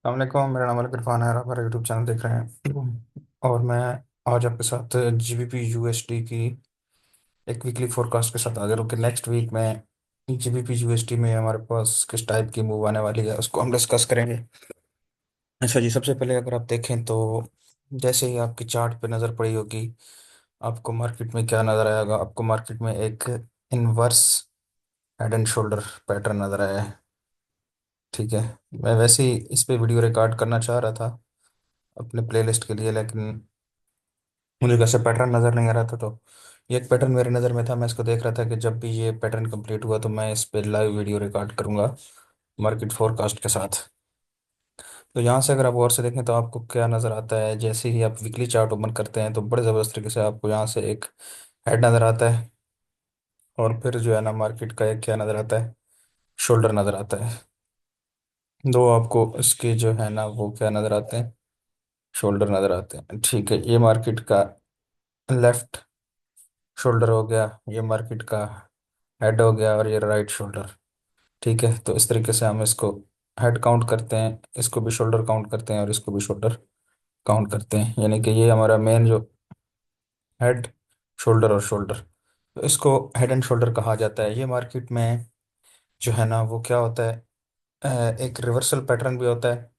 अलैक्म, मेरा नाम इरफान है। आप हमारा यूट्यूब चैनल देख रहे हैं और मैं आज आपके साथ जीबीपी यूएसडी की एक वीकली फोरकास्ट के साथ हाजिर हूँ कि नेक्स्ट वीक में जीबीपी यूएसडी में हमारे पास किस टाइप की मूव आने वाली है, उसको हम डिस्कस करेंगे। अच्छा जी, सबसे पहले अगर आप देखें तो जैसे ही आपकी चार्ट पे नज़र पड़ी होगी, आपको मार्केट में क्या नज़र आएगा? आपको मार्केट में एक inverse head and shoulder pattern नज़र आया है। ठीक है। मैं वैसे ही इस पे वीडियो रिकॉर्ड करना चाह रहा था अपने प्लेलिस्ट के लिए, लेकिन मुझे कैसे पैटर्न नज़र नहीं आ रहा था। तो ये एक पैटर्न मेरे नज़र में था, मैं इसको देख रहा था कि जब भी ये पैटर्न कंप्लीट हुआ तो मैं इस पे लाइव वीडियो रिकॉर्ड करूंगा मार्केट फोरकास्ट के साथ। तो यहाँ से अगर आप गौर से देखें तो आपको क्या नज़र आता है? जैसे ही आप वीकली चार्ट ओपन करते हैं तो बड़े ज़बरदस्त तरीके से आपको यहाँ से एक हेड नज़र आता है, और फिर जो है ना मार्केट का एक क्या नज़र आता है? शोल्डर नज़र आता है। दो आपको इसके जो है ना वो क्या नज़र आते हैं? शोल्डर नज़र आते हैं। ठीक है, ये मार्केट का लेफ्ट शोल्डर हो गया, ये मार्केट का हेड हो गया, और ये राइट शोल्डर। ठीक है, तो इस तरीके से हम इसको हेड काउंट करते हैं, इसको भी शोल्डर काउंट करते हैं, और इसको भी शोल्डर काउंट करते हैं। यानी कि ये हमारा मेन जो हेड, शोल्डर और शोल्डर, तो इसको हेड एंड शोल्डर कहा जाता है। ये मार्केट में जो है ना वो क्या होता है? एक रिवर्सल पैटर्न भी होता है।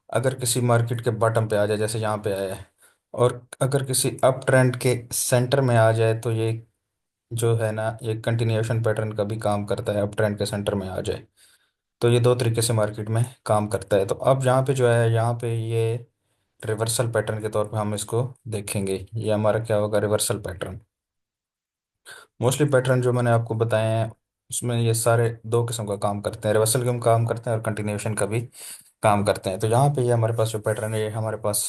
अगर किसी मार्केट के बॉटम पे आ जाए, जैसे यहाँ पे आया है, और अगर किसी अप ट्रेंड के सेंटर में आ जाए तो ये जो है ना ये कंटिन्यूएशन पैटर्न का भी काम करता है। अप ट्रेंड के सेंटर में आ जाए तो ये दो तरीके से मार्केट में काम करता है। तो अब यहाँ पे जो है, यहाँ पे ये रिवर्सल पैटर्न के तौर पे हम इसको देखेंगे। ये हमारा क्या होगा? Reversal pattern. मोस्टली पैटर्न जो मैंने आपको बताए हैं उसमें ये सारे दो किस्म का काम करते हैं, रिवर्सल का भी काम करते हैं और कंटिन्यूएशन का भी काम करते हैं। तो यहाँ पे ये हमारे पास जो पैटर्न है, ये हमारे पास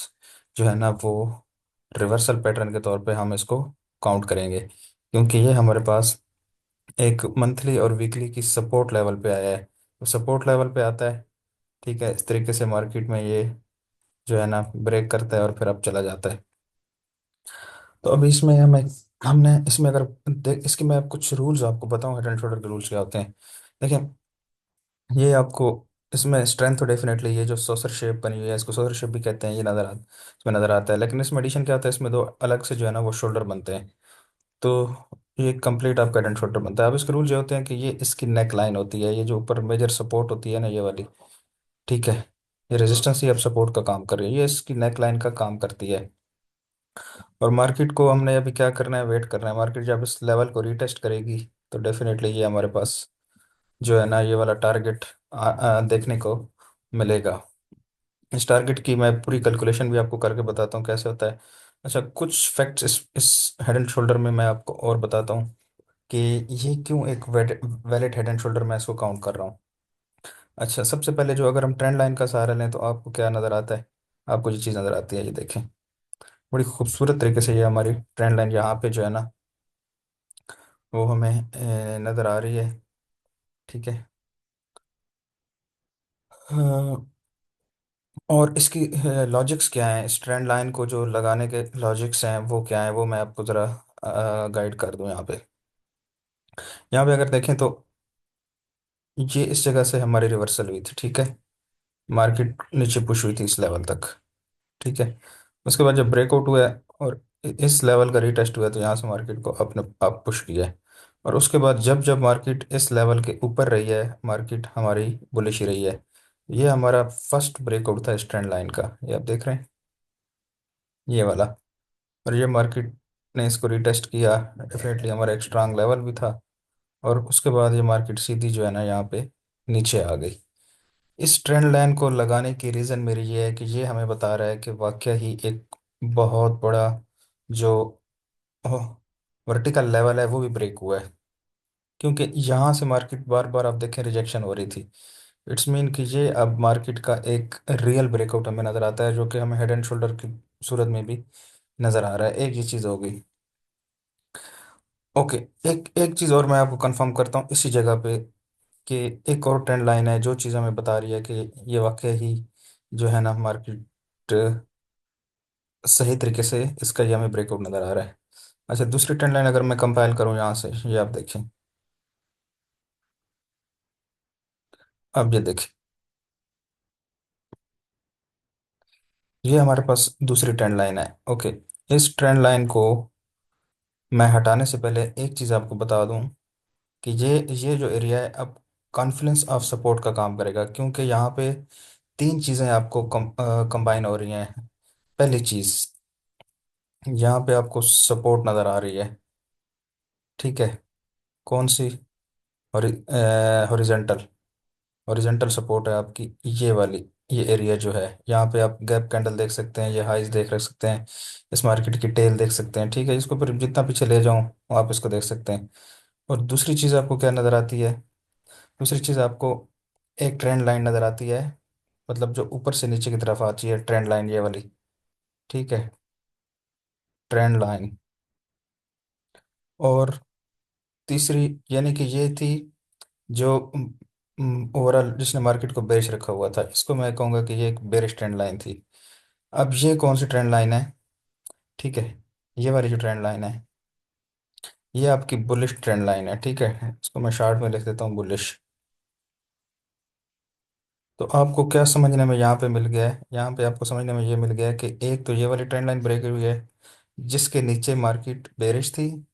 जो है ना वो रिवर्सल पैटर्न के तौर पे हम इसको काउंट करेंगे, क्योंकि ये हमारे पास एक मंथली और वीकली की सपोर्ट लेवल पे आया है। तो सपोर्ट लेवल पे आता है। ठीक है, इस तरीके से मार्केट में ये जो है ना ब्रेक करता है और फिर अब चला जाता है। तो अभी इसमें हमें हमने इसमें अगर इसके मैं कुछ रूल्स आपको बताऊं, हेड एंड शोल्डर के रूल्स क्या होते हैं। देखिए, ये आपको इसमें स्ट्रेंथ तो डेफिनेटली ये जो सॉसर शेप बनी हुई है, इसको सॉसर शेप भी कहते हैं, ये इसमें नज़र आता है। लेकिन इसमें एडिशन क्या होता है? इसमें दो अलग से जो है ना वो शोल्डर बनते हैं। तो ये कंप्लीट आपका हेड एंड शोल्डर बनता है। अब इसके रूल ये होते हैं कि ये इसकी नेक लाइन होती है, ये जो ऊपर मेजर सपोर्ट होती है ना, ये वाली। ठीक है, ये रेजिस्टेंस ही अब सपोर्ट का काम कर रही है, ये इसकी नेक लाइन का काम करती है। और मार्केट को हमने अभी क्या करना है? वेट करना है। मार्केट जब इस लेवल को रीटेस्ट करेगी तो डेफिनेटली ये हमारे पास जो है ना ये वाला टारगेट देखने को मिलेगा। इस टारगेट की मैं पूरी कैलकुलेशन भी आपको करके बताता हूँ कैसे होता है। अच्छा, कुछ फैक्ट्स इस हेड एंड शोल्डर में मैं आपको और बताता हूँ कि ये क्यों एक वैलिड हेड एंड शोल्डर मैं इसको काउंट कर रहा हूँ। अच्छा, सबसे पहले जो अगर हम ट्रेंड लाइन का सहारा लें तो आपको क्या नज़र आता है? आपको ये चीज़ नज़र आती है, ये देखें। बड़ी खूबसूरत तरीके से ये हमारी ट्रेंड लाइन यहाँ पे जो है ना वो हमें नज़र आ रही है। ठीक है। अ, और इसकी लॉजिक्स क्या हैं? इस ट्रेंड लाइन को जो लगाने के लॉजिक्स हैं वो क्या हैं, वो मैं आपको ज़रा गाइड कर दूं यहाँ पे। यहाँ पे अगर देखें तो ये इस जगह से हमारी रिवर्सल हुई थी। ठीक है, मार्केट नीचे पुश हुई थी इस लेवल तक। ठीक है, उसके बाद जब ब्रेकआउट हुआ है और इस लेवल का रीटेस्ट हुआ है, तो यहाँ से मार्केट को अपने आप पुश किया है। और उसके बाद जब जब मार्केट इस लेवल के ऊपर रही है, मार्केट हमारी बुलिश ही रही है। ये हमारा फर्स्ट ब्रेकआउट था इस ट्रेंड लाइन का, ये आप देख रहे हैं, ये वाला। और ये मार्केट ने इसको रिटेस्ट किया, डेफिनेटली हमारा एक स्ट्रांग लेवल भी था। और उसके बाद ये मार्केट सीधी जो है ना यहाँ पे नीचे आ गई। इस ट्रेंड लाइन को लगाने की रीज़न मेरी ये है कि ये हमें बता रहा है कि वाकई ही एक बहुत बड़ा जो वर्टिकल लेवल है वो भी ब्रेक हुआ है। क्योंकि यहाँ से मार्केट बार बार आप देखें रिजेक्शन हो रही थी। इट्स मीन कि ये अब मार्केट का एक रियल ब्रेकआउट हमें नज़र आता है, जो कि हमें हेड एंड शोल्डर की सूरत में भी नज़र आ रहा है। एक ये चीज़ हो गई। ओके, एक एक चीज़ और मैं आपको कंफर्म करता हूँ इसी जगह पे कि एक और ट्रेंड लाइन है जो चीज़ हमें बता रही है कि ये वाकई ही जो है ना मार्केट सही तरीके से इसका ये हमें ब्रेकआउट नज़र आ रहा है। अच्छा, दूसरी ट्रेंड लाइन अगर मैं कंपाइल करूँ यहाँ से, ये आप देखें। अब ये देखें, ये हमारे पास दूसरी ट्रेंड लाइन है। ओके, इस ट्रेंड लाइन को मैं हटाने से पहले एक चीज़ आपको बता दूं कि ये जो एरिया है अब कॉन्फ्लुएंस ऑफ सपोर्ट का काम करेगा, क्योंकि यहाँ पे तीन चीज़ें आपको कंबाइन हो रही हैं। पहली चीज़, यहाँ पे आपको सपोर्ट नज़र आ रही है। ठीक है, कौन सी? हॉरिजेंटल हॉरिजेंटल सपोर्ट है आपकी, ये वाली। ये एरिया जो है, यहाँ पे आप गैप कैंडल देख सकते हैं, ये हाइज देख सकते हैं, इस मार्केट की टेल देख सकते हैं। ठीक है, इसको फिर जितना पीछे ले जाऊँ आप इसको देख सकते हैं। और दूसरी चीज़ आपको क्या नज़र आती है? दूसरी चीज़ आपको एक ट्रेंड लाइन नज़र आती है, मतलब जो ऊपर से नीचे की तरफ आती है ट्रेंड लाइन, ये वाली। ठीक है, ट्रेंड लाइन। और तीसरी, यानी कि ये थी जो ओवरऑल जिसने मार्केट को बेरिश रखा हुआ था, इसको मैं कहूँगा कि ये एक बेरिश ट्रेंड लाइन थी। अब ये कौन सी ट्रेंड लाइन है? ठीक है, ये वाली जो ट्रेंड लाइन है, ये आपकी बुलिश ट्रेंड लाइन है। ठीक है, इसको मैं शार्ट में लिख देता हूँ, बुलिश। तो आपको क्या समझने में यहाँ पे मिल गया है? यहाँ पे आपको समझने में ये मिल गया है कि एक तो ये वाली ट्रेंड लाइन ब्रेक हुई है जिसके नीचे मार्केट बेरिश थी,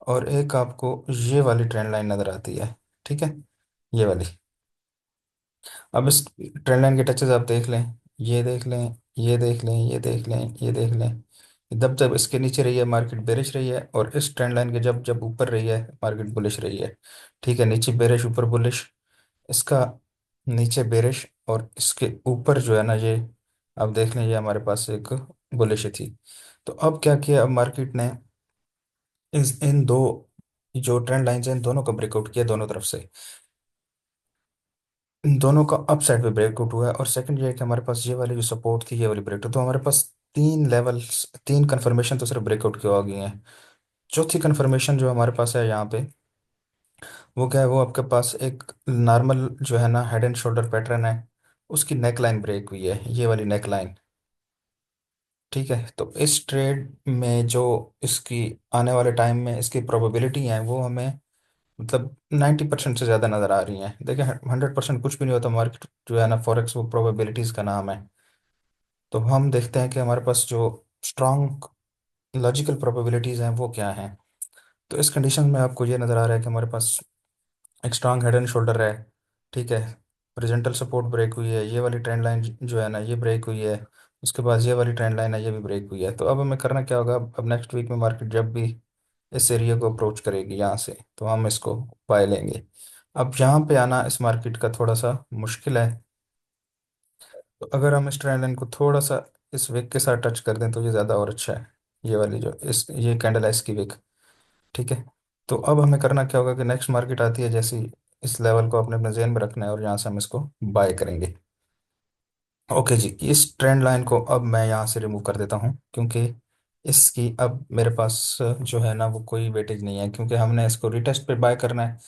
और एक आपको ये वाली ट्रेंड लाइन नज़र आती है। ठीक है, ये वाली। अब इस ट्रेंड लाइन के टचेस आप देख लें, ये देख लें, ये देख लें, ये देख लें, ये देख लें। जब जब इसके नीचे रही है मार्केट बेरिश रही है, और इस ट्रेंड लाइन के जब जब ऊपर रही है मार्केट बुलिश रही है। ठीक है, नीचे बेरिश ऊपर बुलिश, इसका नीचे बेरिश, और इसके ऊपर जो है ना ये, अब देख लें, ये हमारे पास एक बुलिश थी। तो अब क्या किया, अब मार्केट ने इस इन दो जो ट्रेंड लाइंस हैं इन दोनों का ब्रेकआउट किया दोनों तरफ से। इन दोनों का अप साइड पे ब्रेकआउट हुआ है। और सेकंड ये है कि हमारे पास ये वाली जो सपोर्ट थी, ये वाली ब्रेकआउट, तो हमारे पास तीन लेवल्स, तीन कंफर्मेशन तो सिर्फ ब्रेकआउट की आ गई हैं। चौथी कंफर्मेशन जो हमारे पास है यहाँ पे, वो क्या है? वो आपके पास एक नॉर्मल जो है ना हेड एंड शोल्डर पैटर्न है, उसकी नेक लाइन ब्रेक हुई है, ये वाली नेक लाइन। ठीक है, तो इस ट्रेड में जो इसकी आने वाले टाइम में इसकी प्रोबेबिलिटी है वो हमें, मतलब 90% से ज़्यादा नज़र आ रही हैं। देखिए, 100% कुछ भी नहीं होता, मार्केट जो है ना फॉरेक्स वो प्रोबेबिलिटीज़ का नाम है। तो हम देखते हैं कि हमारे पास जो स्ट्रॉन्ग लॉजिकल प्रोबेबिलिटीज़ हैं वो क्या हैं। तो इस कंडीशन में आपको ये नज़र आ रहा है कि हमारे पास एक स्ट्रांग हेड एंड शोल्डर है। ठीक है, हॉरिजॉन्टल सपोर्ट ब्रेक हुई है, ये वाली ट्रेंड लाइन जो है ना ये ब्रेक हुई है। उसके बाद ये वाली ट्रेंड लाइन है, ये भी ब्रेक हुई है। तो अब हमें करना क्या होगा? अब नेक्स्ट वीक में मार्केट जब भी इस एरिया को अप्रोच करेगी यहाँ से, तो हम इसको बाय लेंगे। अब यहाँ पे आना इस मार्केट का थोड़ा सा मुश्किल है। तो अगर हम इस ट्रेंड लाइन को थोड़ा सा इस विक के साथ टच कर दें तो ये ज़्यादा और अच्छा है। ये वाली जो इस ये कैंडल है इसकी विक। ठीक है, तो अब हमें करना क्या होगा कि नेक्स्ट मार्केट आती है जैसी, इस लेवल को अपने अपने जेन में रखना है और यहाँ से हम इसको बाय करेंगे। ओके जी, इस ट्रेंड लाइन को अब मैं यहाँ से रिमूव कर देता हूँ, क्योंकि इसकी अब मेरे पास जो है ना वो कोई वेटेज नहीं है, क्योंकि हमने इसको रिटेस्ट पे बाय करना है।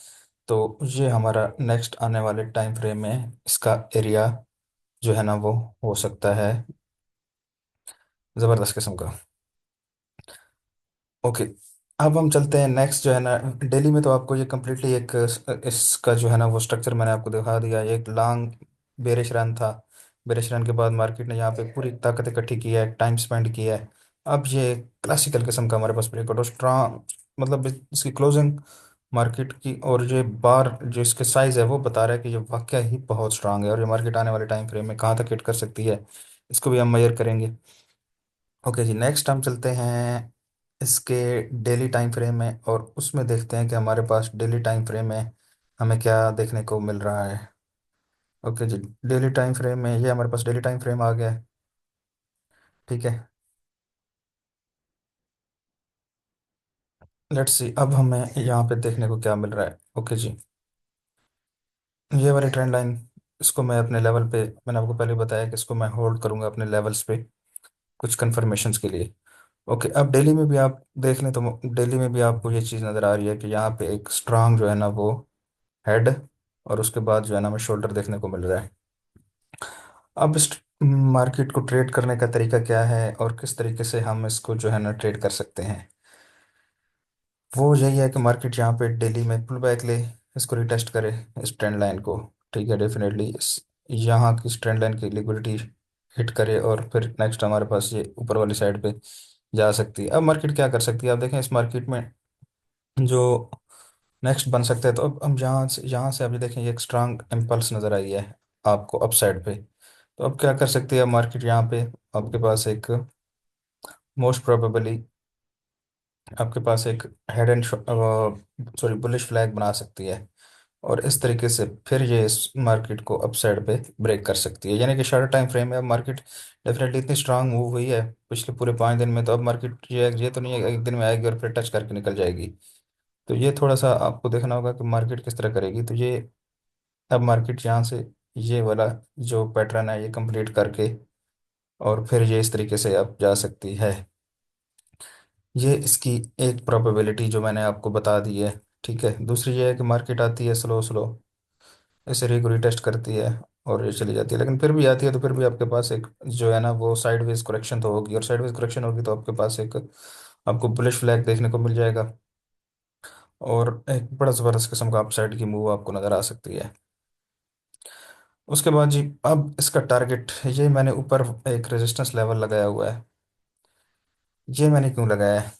तो ये हमारा नेक्स्ट आने वाले टाइम फ्रेम में इसका एरिया जो है ना वो हो सकता है ज़बरदस्त किस्म का। ओके, अब हम चलते हैं नेक्स्ट जो है ना, दिल्ली में तो आपको ये कम्प्लीटली एक इसका जो है ना वो स्ट्रक्चर मैंने आपको दिखा दिया। एक लॉन्ग बेरिश रन था, बेरिश रन के बाद मार्केट ने यहाँ पे पूरी ताकत इकट्ठी की है, टाइम स्पेंड किया है। अब ये क्लासिकल किस्म का हमारे पास ब्रेकआउट और स्ट्रॉन्ग, मतलब इसकी क्लोजिंग मार्केट की, और ये बार जो इसके साइज है वो बता रहा है कि ये वाकया ही बहुत स्ट्रांग है, और ये मार्केट आने वाले टाइम फ्रेम में कहाँ तक हिट कर सकती है इसको भी हम मेजर करेंगे। ओके जी, नेक्स्ट हम चलते हैं इसके डेली टाइम फ्रेम में, और उसमें देखते हैं कि हमारे पास डेली टाइम फ्रेम में हमें क्या देखने को मिल रहा है। ओके जी, डेली टाइम फ्रेम में ये हमारे पास डेली टाइम फ्रेम आ गया है। ठीक है, लेट्स सी अब हमें यहाँ पे देखने को क्या मिल रहा है। ओके जी, ये वाली ट्रेंड लाइन, इसको मैं अपने लेवल पे, मैंने आपको पहले बताया कि इसको मैं होल्ड करूंगा अपने लेवल्स पे कुछ कंफर्मेशंस के लिए। ओके, अब दिल्ली में भी आप देख लें तो दिल्ली में भी आपको ये चीज़ नज़र आ रही है कि यहाँ पे एक स्ट्रांग जो है ना वो हेड, और उसके बाद जो है ना हमें शोल्डर देखने को मिल रहा है। अब इस मार्केट को ट्रेड करने का तरीका क्या है और किस तरीके से हम इसको जो है ना ट्रेड कर सकते हैं, वो यही है कि मार्केट यहाँ पे डेली में पुल बैक ले, इसको रिटेस्ट करे, इस ट्रेंड लाइन को। ठीक है, डेफिनेटली इस यहाँ की इस ट्रेंड लाइन की लिक्विडिटी हिट करे और फिर नेक्स्ट हमारे पास ये ऊपर वाली साइड पे जा सकती है। अब मार्केट क्या कर सकती है, आप देखें इस मार्केट में जो नेक्स्ट बन सकता है। तो अब हम यहाँ से अभी देखें ये एक स्ट्रांग इम्पल्स नज़र आई है आपको अप साइड पे। तो अब क्या कर सकती है मार्केट यहाँ पे, आपके पास एक मोस्ट प्रोबेबली आपके पास एक head and sorry bullish flag बना सकती है, और इस तरीके से फिर ये इस मार्केट को अपसाइड पे ब्रेक कर सकती है। यानी कि शॉर्ट टाइम फ्रेम में अब मार्केट डेफिनेटली इतनी स्ट्रांग मूव हुई है पिछले पूरे 5 दिन में। तो अब मार्केट ये तो नहीं है एक दिन में आएगी और फिर टच करके निकल जाएगी। तो ये थोड़ा सा आपको देखना होगा कि मार्केट किस तरह करेगी। तो ये अब मार्केट यहाँ से ये वाला जो पैटर्न है ये कंप्लीट करके और फिर ये इस तरीके से अब जा सकती है। ये इसकी एक प्रोबेबिलिटी जो मैंने आपको बता दी है। ठीक है, दूसरी ये है कि मार्केट आती है स्लो स्लो, ऐसे री को रीटेस्ट करती है और ये चली जाती है, लेकिन फिर भी आती है। तो फिर भी आपके पास एक जो है ना वो साइडवेज करेक्शन तो होगी, और साइडवेज करेक्शन होगी तो आपके पास एक आपको बुलिश फ्लैग देखने को मिल जाएगा, और एक बड़ा ज़बरदस्त किस्म का अपसाइड की मूव आपको नज़र आ सकती है। उसके बाद जी अब इसका टारगेट, ये मैंने ऊपर एक रेजिस्टेंस लेवल लगाया हुआ है। ये मैंने क्यों लगाया है,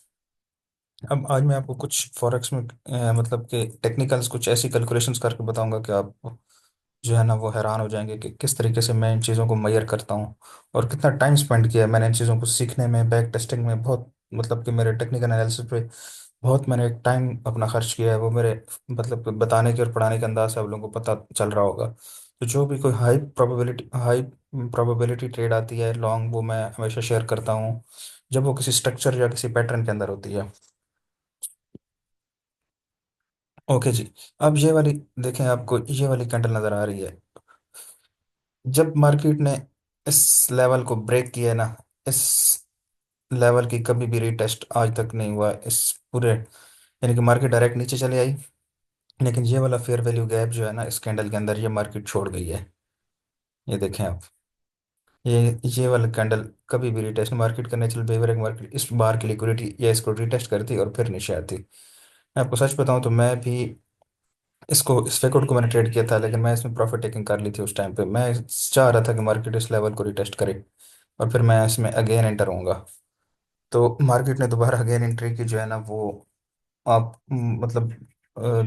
अब आज मैं आपको कुछ फॉरेक्स में मतलब कि टेक्निकल्स कुछ ऐसी कैलकुलेशंस करके बताऊंगा कि आप जो है ना वो हैरान हो जाएंगे कि किस तरीके से मैं इन चीज़ों को मेजर करता हूँ, और कितना टाइम स्पेंड किया है मैंने इन चीज़ों को सीखने में, बैक टेस्टिंग में। बहुत मतलब कि मेरे टेक्निकल एनालिसिस पे बहुत मैंने टाइम अपना खर्च किया है। वो मेरे मतलब कि बताने के और पढ़ाने के अंदाज से आप लोगों को पता चल रहा होगा। तो जो भी कोई हाई प्रोबेबिलिटी ट्रेड आती है लॉन्ग, वो मैं हमेशा शेयर करता हूँ जब वो किसी स्ट्रक्चर या किसी पैटर्न के अंदर होती है। ओके जी, अब ये वाली देखें, आपको ये वाली कैंडल नज़र आ रही है। जब मार्केट ने इस लेवल को ब्रेक किया है ना, इस लेवल की कभी भी रीटेस्ट आज तक नहीं हुआ इस पूरे, यानी कि मार्केट डायरेक्ट नीचे चले आई, लेकिन ये वाला फेयर वैल्यू गैप जो है ना इस कैंडल के अंदर ये मार्केट छोड़ गई है। ये देखें आप, ये वाला कैंडल कभी भी रीटेस्ट, मार्केट का नेचुरल बिहेवियर है कि मार्केट इस बार की लिक्विडिटी या इसको रीटेस्ट करती और फिर नीचे आती। मैं आपको सच बताऊं तो मैं भी इसको इस फेकोड को मैंने ट्रेड किया था, लेकिन मैं इसमें प्रॉफिट टेकिंग कर ली थी उस टाइम पे। मैं चाह रहा था कि मार्केट इस लेवल को रिटेस्ट करे और फिर मैं इसमें अगेन एंटर होऊंगा। तो मार्केट ने दोबारा अगेन एंट्री की जो है ना वो आप मतलब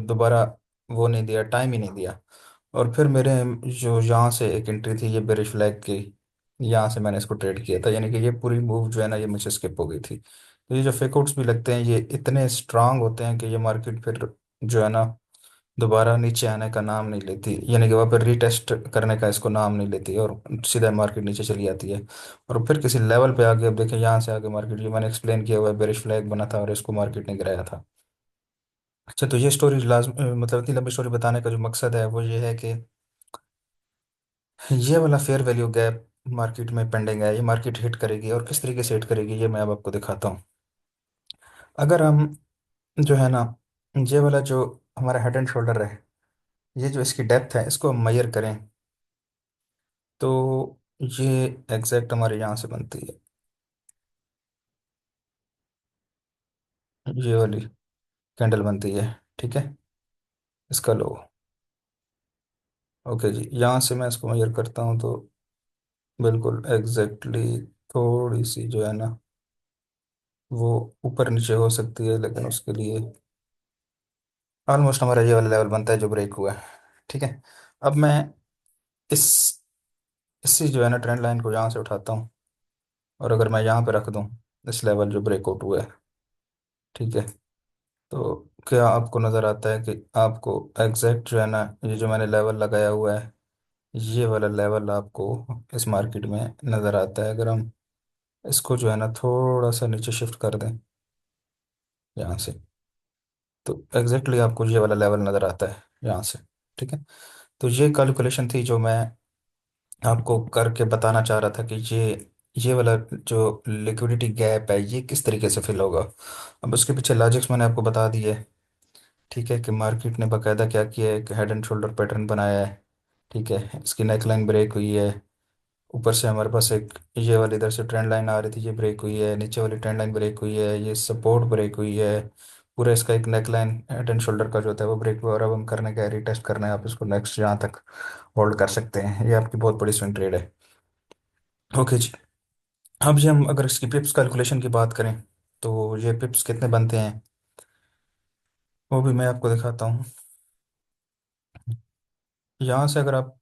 दोबारा वो नहीं दिया, टाइम ही नहीं दिया। और फिर मेरे जो यहाँ से एक एंट्री थी ये बेरिश फ्लैग की, यहाँ से मैंने इसको ट्रेड किया था, यानी कि ये पूरी मूव जो है ना ये मुझे स्किप हो गई थी। तो ये जो फेकआउट्स भी लगते हैं ये इतने स्ट्रांग होते हैं कि ये मार्केट फिर जो है ना दोबारा नीचे आने का नाम नहीं लेती, यानी कि वहाँ पर रीटेस्ट करने का इसको नाम नहीं लेती और सीधा मार्केट नीचे चली जाती है। और फिर किसी लेवल पे आगे, अब देखिए यहाँ से आगे मार्केट, ये मैंने एक्सप्लेन किया हुआ है, बेरिश फ्लैग बना था और इसको मार्केट ने गिराया था। अच्छा, तो ये स्टोरी लास्ट मतलब इतनी लंबी स्टोरी बताने का जो मकसद है वो ये है कि ये वाला फेयर वैल्यू गैप मार्केट में पेंडिंग है, ये मार्केट हिट करेगी और किस तरीके से हिट करेगी ये मैं अब आपको दिखाता हूँ। अगर हम जो है ना ये वाला जो हमारा हेड एंड शोल्डर है, ये जो इसकी डेप्थ है इसको हम मेजर करें तो ये एग्जैक्ट हमारे यहाँ से बनती है, ये वाली कैंडल बनती है। ठीक है, इसका लो। ओके जी, यहाँ से मैं इसको मेजर करता हूँ तो बिल्कुल एग्जैक्टली थोड़ी सी जो है ना वो ऊपर नीचे हो सकती है, लेकिन उसके लिए ऑलमोस्ट हमारा ये वाला लेवल बनता है जो ब्रेक हुआ है। ठीक है, अब मैं इस इससे जो है ना ट्रेंड लाइन को यहाँ से उठाता हूँ, और अगर मैं यहाँ पे रख दूँ इस लेवल जो ब्रेकआउट हुआ है, ठीक है, तो क्या आपको नज़र आता है कि आपको एग्जैक्ट जो है ना ये जो मैंने लेवल लगाया हुआ है ये वाला लेवल आपको इस मार्केट में नज़र आता है। अगर हम इसको जो है ना थोड़ा सा नीचे शिफ्ट कर दें यहाँ से, तो एग्जैक्टली आपको ये वाला लेवल नज़र आता है यहाँ से। ठीक है, तो ये कैलकुलेशन थी जो मैं आपको करके बताना चाह रहा था कि ये वाला जो लिक्विडिटी गैप है ये किस तरीके से फिल होगा। अब उसके पीछे लॉजिक्स मैंने आपको बता दिए। ठीक है, कि मार्केट ने बाकायदा क्या किया है, एक हेड एंड शोल्डर पैटर्न बनाया है। ठीक है, इसकी नेक लाइन ब्रेक हुई है, ऊपर से हमारे पास एक ये वाली इधर से ट्रेंड लाइन आ रही थी ये ब्रेक हुई है, नीचे वाली ट्रेंड लाइन ब्रेक हुई है, ये सपोर्ट ब्रेक हुई है। पूरा इसका एक neck line head and shoulder का जो होता है वो ब्रेक हुआ, और अब हम करने का रीटेस्ट करना है, आप इसको नेक्स्ट यहाँ तक होल्ड कर सकते हैं। ये आपकी बहुत बड़ी स्विंग ट्रेड है। ओके जी। अब जी हम अगर इसकी पिप्स कैलकुलेशन की बात करें तो ये पिप्स कितने बनते हैं वो भी मैं आपको दिखाता हूँ। यहाँ से अगर आप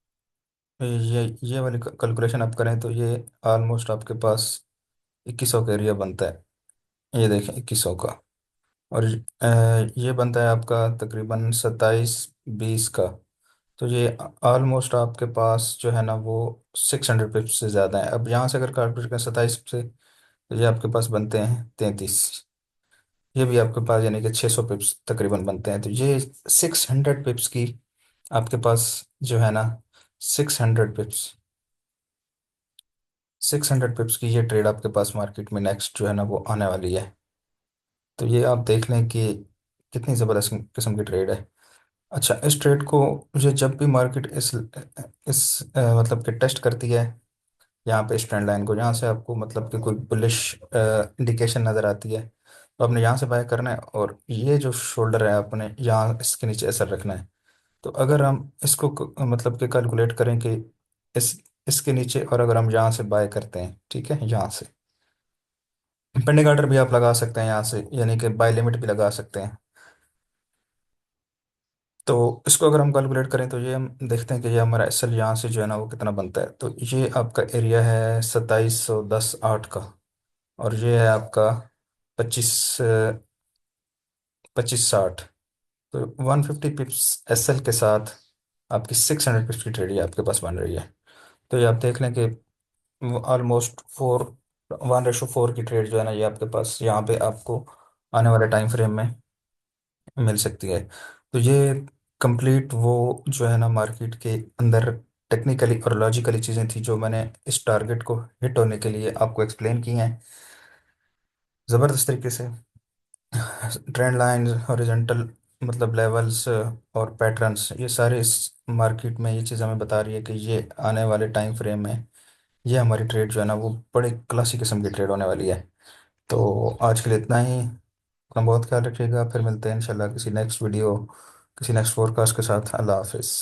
ये वाली कैलकुलेशन आप करें तो ये ऑलमोस्ट आपके पास 2100 का एरिया बनता है। ये देखें 2100 का। और ये बनता है आपका तकरीबन 27-20 का। तो ये ऑलमोस्ट आपके पास जो है ना वो 600 पिप्स से ज़्यादा है। अब यहाँ से अगर कैलकुलेट करें 27 से तो ये आपके पास बनते हैं 33। ये भी आपके पास यानी कि 600 पिप्स तकरीबन बनते हैं। तो ये 600 पिप्स की आपके पास जो है ना 600 पिप्स 600 पिप्स की ये ट्रेड आपके पास मार्केट में नेक्स्ट जो है ना वो आने वाली है। तो ये आप देख लें कि कितनी ज़बरदस्त किस्म की ट्रेड है। अच्छा, इस ट्रेड को मुझे जब भी मार्केट इस मतलब कि टेस्ट करती है यहाँ पे इस ट्रेंड लाइन को, यहाँ से आपको मतलब कि कोई बुलिश इंडिकेशन नज़र आती है तो आपने यहाँ से बाय करना है। और ये जो शोल्डर है आपने यहाँ इसके नीचे असर रखना है। तो अगर हम इसको मतलब कि कैलकुलेट करें कि इस इसके नीचे, और अगर हम यहाँ से बाय करते हैं, ठीक है, यहाँ से पेंडिंग आर्डर भी आप लगा सकते हैं यहाँ से, यानी कि बाय लिमिट भी लगा सकते हैं। तो इसको अगर हम कैलकुलेट करें तो ये हम देखते हैं कि ये हमारा एस एल यहाँ से जो है ना वो कितना बनता है। तो ये आपका एरिया है 2710/8 का। और ये है आपका 2560। तो 150 पिप्स एस एल के साथ आपकी 600 पिप्स की ट्रेड आपके पास बन रही है। तो ये आप देख लें कि ऑलमोस्ट 1:4 की ट्रेड जो है ना ये आपके पास यहाँ पे आपको आने वाले टाइम फ्रेम में मिल सकती है। तो ये कंप्लीट वो जो है ना मार्केट के अंदर टेक्निकली और लॉजिकली चीज़ें थी जो मैंने इस टारगेट को हिट होने के लिए आपको एक्सप्लेन की हैं ज़बरदस्त तरीके से। ट्रेंड लाइंस, हॉरिजॉन्टल मतलब लेवल्स और पैटर्न्स, ये सारे इस मार्केट में ये चीज़ हमें बता रही है कि ये आने वाले टाइम फ्रेम में ये हमारी ट्रेड जो है ना वो बड़े क्लासिक किस्म की ट्रेड होने वाली है। तो आज के लिए इतना ही। अपना बहुत ख्याल रखिएगा, फिर मिलते हैं इंशाल्लाह किसी नेक्स्ट वीडियो, किसी नेक्स्ट फोरकास्ट के साथ। अल्लाह हाफिज़।